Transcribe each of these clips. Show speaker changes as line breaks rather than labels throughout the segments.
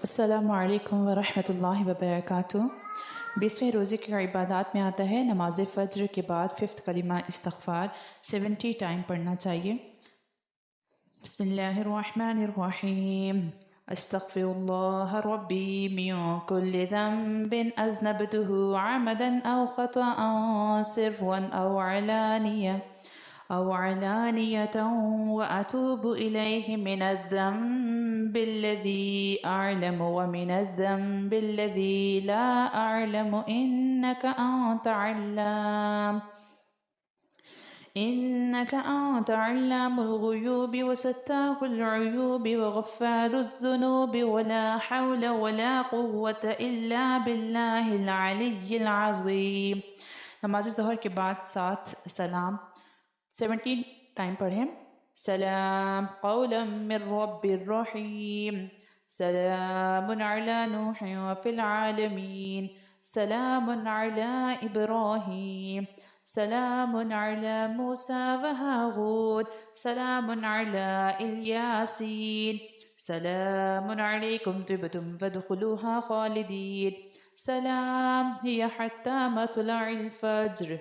السلام علیکم ورحمۃ اللہ وبرکاتہ۔ 20ویں روزے کی عبادات میں آتا ہے نماز فجر کے بعد 5th کلمہ استغفار 70 ٹائم پڑھنا چاہیے۔ بسم اللہ الرحمن الرحیم۔ استغفر اللہ ربی من کل ذنب اذنبته عمدا او خطأ سرا أو علانية وأتوب إليه من الذنب الذي أعلم ومن الذنب الذي لا أعلم إنك أنت علام الغيوب وستار العيوب وغفار الذنوب ولا حول ولا قوة إلا بالله العلي العظيم۔ نماز ظہر کے بعد 7 سلام 17 ٹائم پڑھیں۔ سلام قولا من رب الرحیم، سلام علی نوح وفی العالمین، سلام علی ابراہیم، سلام علی موسیٰ وہارون، سلام علی الیاسین، سلام علیکم طبتم فادخلوها خالدین، سلام ہی حتی مطلع الفجر۔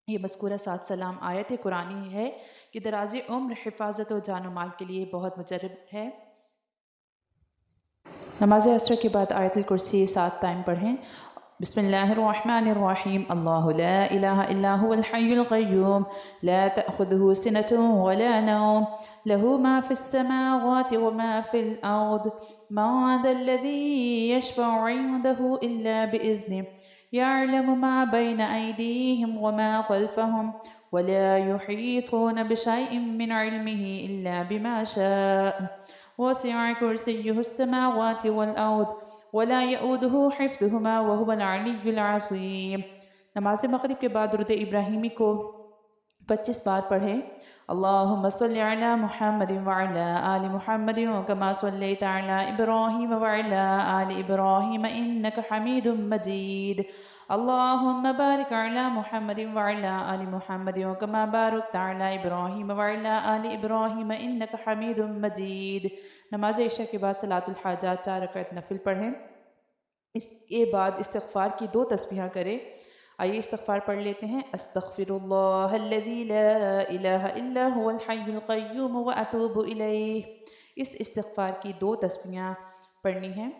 یہ مذکورہ 7 سلام آیت قرآنی ہے کہ دراز عمر، حفاظت و جان و مال کے لیے بہت مجرب ہے۔ نماز عصر کے بعد آیت الکرسی 7 ٹائم پڑھیں۔ بسم اللہ الرحمن الرحیم۔ اللہ لا الہ الا هو الحی القیوم لا تأخذه سنة ولا نوم له ما في السماوات وما في الأرض من ذا الذي يشفع عنده إلا بإذنه يعلم ما بين أيديهم وما خلفهم ولا يحيطون بشيء من علمه إلا بما شاء وسع كرسيه السماوات والأرض ولا يؤوده حفظهما وهو العلي العظيم۔ نماز مغرب کے بعد درود ابراہیمی کو 25 بار پڑھیں۔ اللہم صلی علی محمد وعلی آل محمد کما صلیت علی ابراہیم وعلی آل ابراہیم انک حمید مجید۔ اللہم بارک علی محمد وعلی آل محمد کما بارکت علی ابراہیم وعلی آل ابراہیم انک حمید مجید۔ نماز عشاء کے بعد صلاۃ الحاجات 4 رکعت نفل پڑھیں۔ اس کے بعد استغفار کی 2 تسبیحیں کریں۔ آئیے استغفار پڑھ لیتے ہیں۔ استغفر اللہ الذی لا الہ الا هو الحی القیوم واتوب الیہ۔ اس استغفار کی 2 تسبیحیں پڑھنی ہیں۔